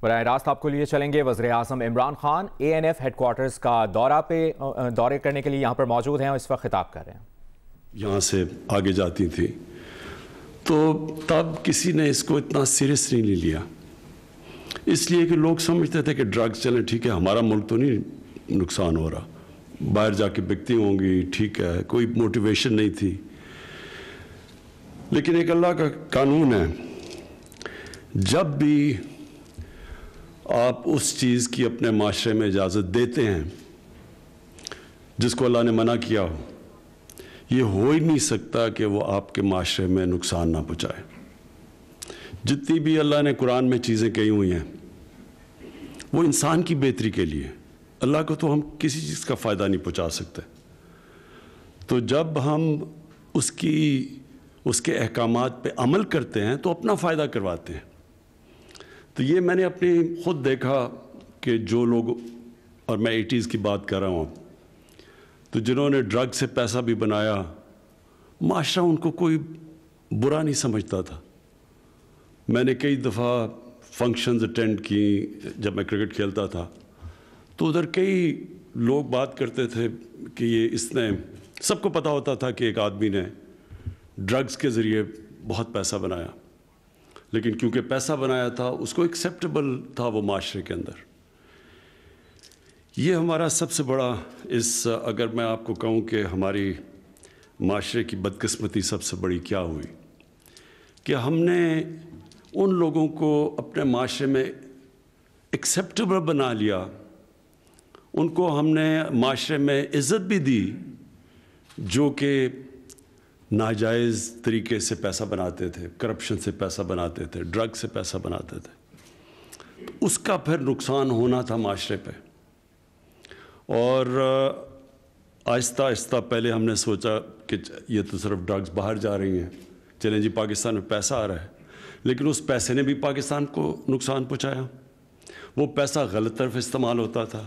براہ راست آپ کو لیے چلیں گے وزیر اعظم عمران خان اے این ایف ہیڈ کوارٹرز کا دورے کرنے کے لیے یہاں پر موجود ہیں اور اس وقت خطاب کر رہے ہیں. یہاں سے آگے جاتی تھی تو تب کسی نے اس کو اتنا سیریس نہیں لیا، اس لیے کہ لوگ سمجھتے تھے کہ ڈرگز چلیں ٹھیک ہے، ہمارا ملک تو نہیں نقصان ہو رہا، باہر جا کے بکتی ہوں گی ٹھیک ہے، کوئی موٹیویشن نہیں تھی. لیکن ایک اللہ کا قانون ہے، جب بھی آپ اس چیز کی اپنے معاشرے میں اجازت دیتے ہیں جس کو اللہ نے منع کیا ہو، یہ ہو ہی نہیں سکتا کہ وہ آپ کے معاشرے میں نقصان نہ پہنچائے. جتنی بھی اللہ نے قرآن میں چیزیں کہی ہوئی ہیں وہ انسان کی بہتری کے لیے، اللہ کو تو ہم کسی چیز کا فائدہ نہیں پہنچا سکتے. تو جب ہم اس کے احکامات پہ عمل کرتے ہیں تو اپنا فائدہ کرواتے ہیں. تو یہ میں نے اپنی خود دیکھا کہ جو لوگ، اور میں 80s کی بات کر رہا ہوں، تو جنہوں نے ڈرگ سے پیسہ بھی بنایا، معاشرہ ان کو کوئی برا نہیں سمجھتا تھا. میں نے کئی دفعہ فنکشنز اٹینڈ کی جب میں کرکٹ کھیلتا تھا، تو ادھر کئی لوگ بات کرتے تھے کہ یہ اس نے، سب کو پتہ ہوتا تھا کہ ایک آدمی نے ڈرگز کے ذریعے بہت پیسہ بنایا، لیکن کیونکہ پیسہ بنایا تھا اس کو ایکسیپٹیبل تھا وہ معاشرے کے اندر. یہ ہمارا سب سے بڑا، اگر میں آپ کو کہوں کہ ہماری معاشرے کی بدقسمتی سب سے بڑی کیا ہوئی، کہ ہم نے ان لوگوں کو اپنے معاشرے میں ایکسیپٹیبل بنا لیا، ان کو ہم نے معاشرے میں عزت بھی دی جو کہ ناجائز طریقے سے پیسہ بناتے تھے، کرپشن سے پیسہ بناتے تھے، ڈرگ سے پیسہ بناتے تھے. اس کا پھر نقصان ہونا تھا معاشرے پہ. اور آہستہ آہستہ پہلے ہم نے سوچا کہ یہ تو صرف ڈرگز باہر جا رہی ہیں، چلیں جی پاکستان میں پیسہ آ رہا ہے، لیکن اس پیسے نے بھی پاکستان کو نقصان پہنچایا. وہ پیسہ غلط طرف استعمال ہوتا تھا،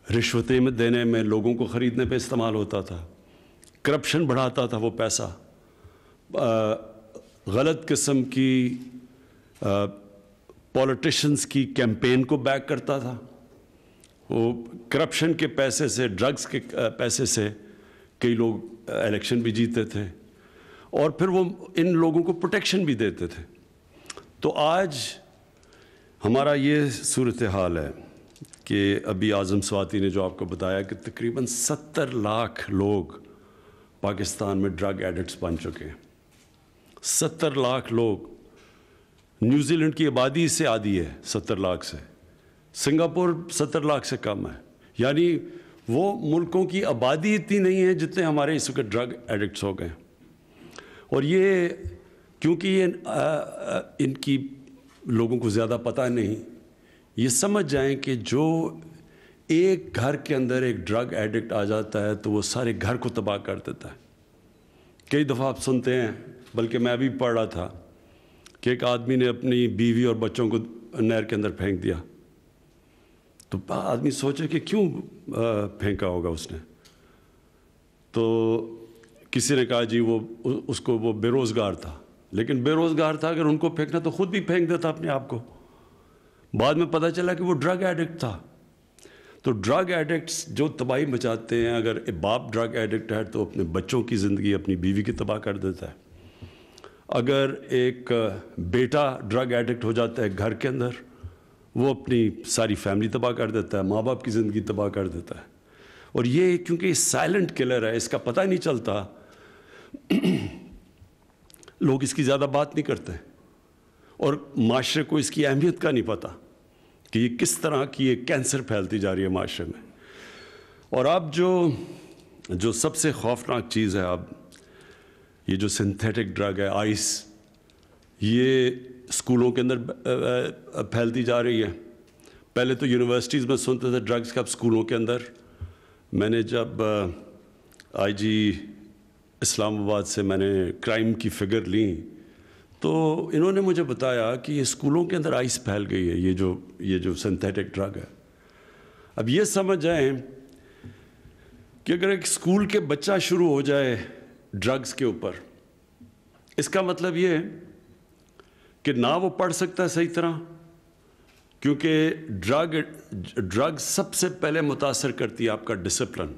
رشوتیں دینے میں، لوگوں کو خریدنے پہ استعمال ہوتا تھا، کرپشن بڑھاتا تھا وہ پیسہ، غلط قسم کی پولیٹیشنز کی کیمپین کو بیک کرتا تھا. وہ کرپشن کے پیسے سے، ڈرگز کے پیسے سے کئی لوگ الیکشن بھی جیتے تھے، اور پھر وہ ان لوگوں کو پروٹیکشن بھی دیتے تھے. تو آج ہمارا یہ صورتحال ہے کہ ابھی اعظم سواتی نے جو آپ کو بتایا کہ تقریباً 70 لاکھ لوگ پاکستان میں ڈرگ ایڈکٹس بن چکے ہیں. 70 لاکھ لوگ، نیوزی لینڈ کی آبادی سے آدھی ہے 70 لاکھ سے، سنگاپور 70 لاکھ سے کم ہے. یعنی وہ ملکوں کی آبادی اتنی نہیں ہے جتنے ہمارے اس وقت ڈرگ ایڈکٹس ہو گئے. اور یہ کیونکہ یہ ان کی لوگوں کو زیادہ پتہ نہیں، یہ سمجھ جائیں کہ جو ایک گھر کے اندر ایک ڈرگ ایڈکٹ آ جاتا ہے تو وہ سارے گھر کو تباہ کر دیتا ہے. کئی دفعہ آپ سنتے ہیں، بلکہ میں ابھی پڑھ رہا تھا کہ ایک آدمی نے اپنی بیوی اور بچوں کو نہر کے اندر پھینک دیا. تو آدمی سوچے کہ کیوں پھینکا ہوگا اس نے. تو کسی نے کہا جی اس کو وہ بے روزگار تھا. لیکن بے روزگار تھا، اگر ان کو پھینکنا تو خود بھی پھینک دیتا اپنے آپ کو. بعد میں پتہ چلا کہ وہ ڈرگ ایڈکٹ تھا. تو ڈرگ ایڈکٹس جو تباہی مچاتے ہیں، اگر باپ ڈرگ ایڈکٹ ہے تو اپنے بچوں کی زندگی، اپنی بیوی کی تباہ کر دیتا ہے. اگر ایک بیٹا ڈرگ ایڈکٹ ہو جاتا ہے گھر کے اندر، وہ اپنی ساری فیملی تباہ کر دیتا ہے، ماں باپ کی زندگی تباہ کر دیتا ہے. اور یہ کیونکہ سائلنٹ کلر ہے، اس کا پتہ نہیں چلتا، لوگ اس کی زیادہ بات نہیں کرتے، اور معاشرے کو اس کی اہمیت کا نہیں پتہ کہ یہ کس طرح کی ایک کینسر پھیلتی جا رہی ہے معاشرے میں. اور اب جو سب سے خوفناک چیز ہے، اب یہ جو سنتھیٹک ڈرگ ہے، آئس، یہ اسکولوں کے اندر پھیلتی جا رہی ہے. پہلے تو یونیورسٹیز میں سنتے تھے ڈرگز کا، اب اسکولوں کے اندر. میں نے جب آئی جی اسلام آباد سے میں نے کرائم کی فگر لی تو انہوں نے مجھے بتایا کہ یہ اسکولوں کے اندر آئس پھیل گئی ہے، یہ جو سنتھیٹک ڈرگ ہے. اب یہ سمجھ جائیں کہ اگر ایک اسکول کے بچہ شروع ہو جائے ڈرگز کے اوپر، اس کا مطلب یہ ہے کہ نہ وہ پڑھ سکتا ہے صحیح طرح، کیونکہ ڈرگ سب سے پہلے متاثر کرتی ہے آپ کا ڈسپلن,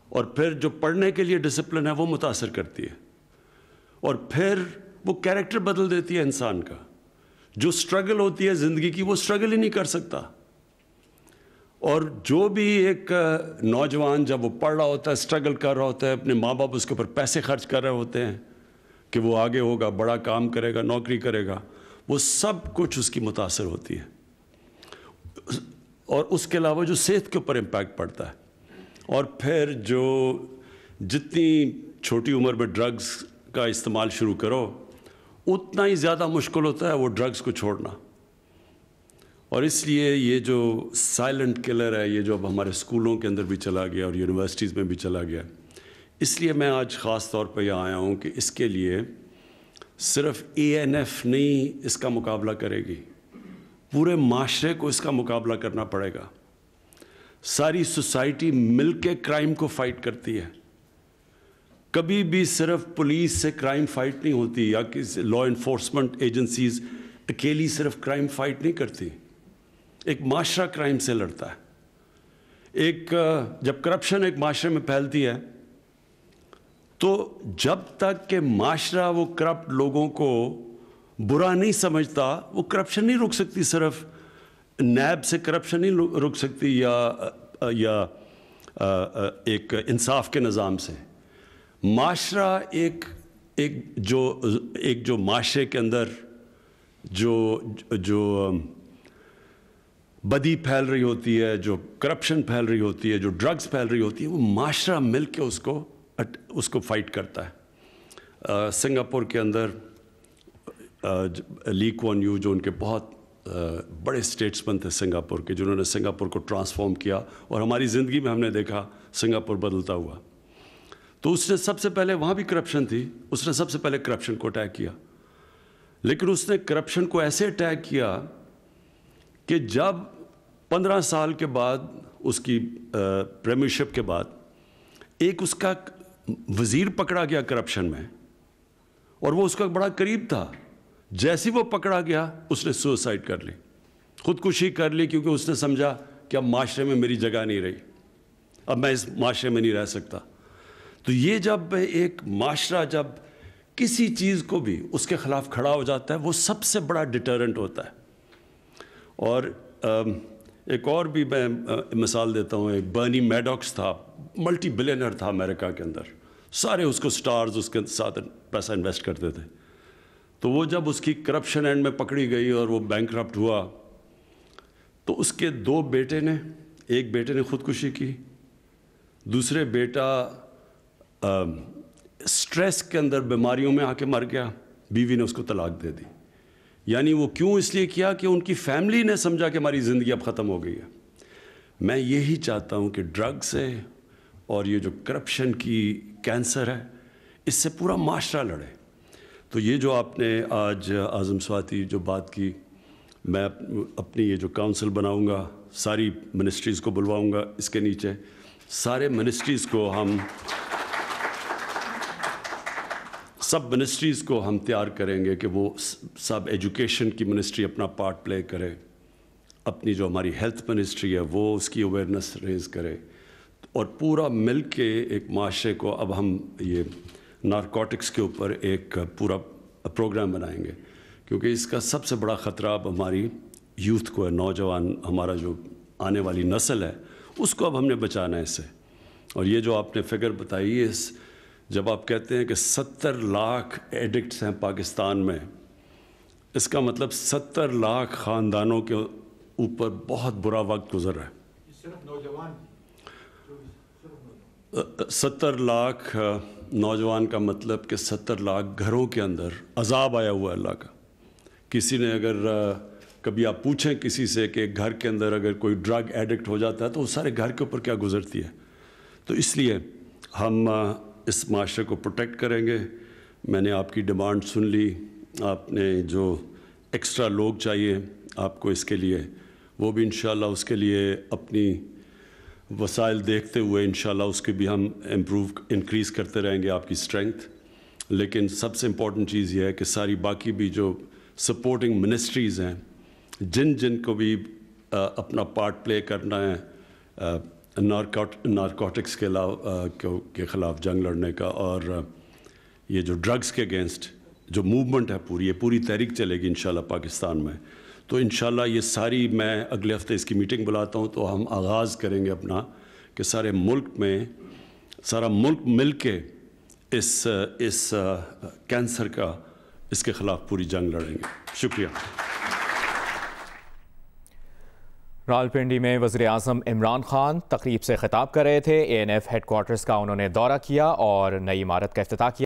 اور پھر جو پڑھنے کے لیے ڈسپلن ہے وہ متاثر کرتی ہے, اور پھر وہ کیریکٹر بدل دیتی ہے انسان کا. جو سٹرگل ہوتی ہے زندگی کی وہ سٹرگل ہی نہیں کر سکتا. اور جو بھی ایک نوجوان جب وہ پڑھ رہا ہوتا ہے, سٹرگل کر رہا ہوتا ہے, اپنے ماں باپ اس کے اوپر پیسے خرچ کر رہے ہوتے ہیں کہ وہ آگے ہوگا, بڑا کام کرے گا, نوکری کرے گا, وہ سب کچھ اس کی متاثر ہوتی ہے. اور اس کے علاوہ جو صحت کے اوپر امپیکٹ پڑتا ہے, اور پھر جو جتنی چھوٹی عمر میں ڈرگز کا استعمال شروع کرو اتنا ہی زیادہ مشکل ہوتا ہے وہ ڈرگز کو چھوڑنا. اور اس لیے یہ جو سائلنٹ کلر ہے, یہ جو اب ہمارے اسکولوں کے اندر بھی چلا گیا اور یونیورسٹیز میں بھی چلا گیا, اس لیے میں آج خاص طور پہ یہاں آیا ہوں کہ اس کے لیے صرف ANF نہیں اس کا مقابلہ کرے گی, پورے معاشرے کو اس کا مقابلہ کرنا پڑے گا. ساری سوسائٹی مل کے کرائم کو فائٹ کرتی ہے. کبھی بھی صرف پولیس سے کرائم فائٹ نہیں ہوتی, یا کسی لا انفورسمنٹ ایجنسیز اکیلی صرف کرائم فائٹ نہیں کرتی. ایک معاشرہ کرائم سے لڑتا ہے. جب کرپشن ایک معاشرے میں پھیلتی ہے تو جب تک کہ معاشرہ وہ کرپٹ لوگوں کو برا نہیں سمجھتا, وہ کرپشن نہیں رک سکتی. صرف نیب سے کرپشن نہیں رک سکتی, یا ایک انصاف کے نظام سے. معاشرہ ایک جو معاشرے کے اندر جو بدی پھیل رہی ہوتی ہے, جو کرپشن پھیل رہی ہوتی ہے, جو ڈرگز پھیل رہی ہوتی ہے, وہ معاشرہ مل کے اس کو فائٹ کرتا ہے. سنگاپور کے اندر لی کوان یو, جو ان کے بہت بڑے اسٹیٹسمین تھے سنگاپور کے, جنہوں نے سنگاپور کو ٹرانسفارم کیا, اور ہماری زندگی میں ہم نے دیکھا سنگاپور بدلتا ہوا. تو اس نے سب سے پہلے, وہاں بھی کرپشن تھی, اس نے سب سے پہلے کرپشن کو اٹیک کیا. لیکن اس نے کرپشن کو ایسے اٹیک کیا کہ جب 15 سال کے بعد اس کی پریمیئرشپ کے بعد ایک اس کا وزیر پکڑا گیا کرپشن میں, اور وہ اس کا بڑا قریب تھا, جیسے وہ پکڑا گیا اس نے سوسائڈ کر لی, خودکشی کر لی, کیونکہ اس نے سمجھا کہ اب معاشرے میں میری جگہ نہیں رہی, اب میں اس معاشرے میں نہیں رہ سکتا. تو یہ جب ایک معاشرہ جب کسی چیز کو بھی اس کے خلاف کھڑا ہو جاتا ہے, وہ سب سے بڑا ڈیٹرنٹ ہوتا ہے. اور ایک اور بھی میں مثال دیتا ہوں, ایک برنی میڈوکس تھا, ملٹی بلینر تھا امریکہ کے اندر, سارے اس کو سٹارز اس کے ساتھ پیسہ انویسٹ کرتے تھے. تو وہ جب اس کی کرپشن اینڈ میں پکڑی گئی اور وہ بینکرپٹ ہوا, تو اس کے 2 بیٹے نے, ایک بیٹے نے خودکشی کی, دوسرے بیٹا سٹریس کے اندر بیماریوں میں آ کے مر گیا, بیوی نے اس کو طلاق دے دی. یعنی وہ کیوں اس لیے کیا کہ ان کی فیملی نے سمجھا کہ ہماری زندگی اب ختم ہو گئی ہے. میں یہی چاہتا ہوں کہ ڈرگ سے اور یہ جو کرپشن کی کینسر ہے, اس سے پورا معاشرہ لڑے. تو یہ جو آپ نے آج اعظم سواتی جو بات کی, میں اپنی یہ جو کاؤنسل بناؤں گا, ساری منسٹریز کو بلواؤں گا, اس کے نیچے سارے منسٹریز کو ہم تیار کریں گے کہ وہ سب ایجوکیشن کی منسٹری اپنا پارٹ پلے کرے, اپنی جو ہماری ہیلتھ منسٹری ہے وہ اس کی اویئرنیس ریز کرے, اور پورا مل کے ایک معاشرے کو اب ہم یہ نارکوٹکس کے اوپر ایک پورا پروگرام بنائیں گے. کیونکہ اس کا سب سے بڑا خطرہ اب ہماری یوتھ کو ہے, نوجوان, ہمارا جو آنے والی نسل ہے, اس کو اب ہم نے بچانا ہے اس سے. اور یہ جو آپ نے فگر بتائی ہے, جب آپ کہتے ہیں کہ 70 لاکھ ایڈکٹس ہیں پاکستان میں, اس کا مطلب 70 لاکھ خاندانوں کے اوپر بہت برا وقت گزر رہا ہے. 70 لاکھ نوجوان کا مطلب کہ 70 لاکھ گھروں کے اندر عذاب آیا ہوا ہے اللہ کا. کسی نے اگر کبھی آپ پوچھیں کسی سے کہ گھر کے اندر اگر کوئی ڈرگ ایڈکٹ ہو جاتا ہے تو وہ سارے گھر کے اوپر کیا گزرتی ہے. تو اس لیے ہم اس معاشرے کو پروٹیکٹ کریں گے. میں نے آپ کی ڈیمانڈ سن لی, آپ نے جو ایکسٹرا لوگ چاہیے آپ کو اس کے لیے, وہ بھی انشاءاللہ اس کے لیے اپنی وسائل دیکھتے ہوئے انشاءاللہ اس کے بھی ہم انکریز کرتے رہیں گے آپ کی اسٹرینگتھ. لیکن سب سے امپورٹنٹ چیز یہ ہے کہ ساری باقی بھی جو سپورٹنگ منسٹریز ہیں جن جن کو بھی اپنا پارٹ پلے کرنا ہے نارکوٹکس کے خلاف جنگ لڑنے کا، اور یہ جو ڈرگز کے اگینسٹ جو موومنٹ ہے پوری، یہ پوری تحریک چلے گی انشاءاللہ پاکستان میں. تو انشاءاللہ یہ ساری، میں اگلے ہفتے اس کی میٹنگ بلاتا ہوں، تو ہم آغاز کریں گے اپنا کہ سارے ملک میں سارا ملک مل کے اس کینسر کا، اس کے خلاف پوری جنگ لڑیں گے. شکریہ. راولپنڈی میں وزیر اعظم عمران خان تقریب سے خطاب کر رہے تھے. ANF ہیڈ کوارٹرز کا انہوں نے دورہ کیا اور نئی عمارت کا افتتاح کیا.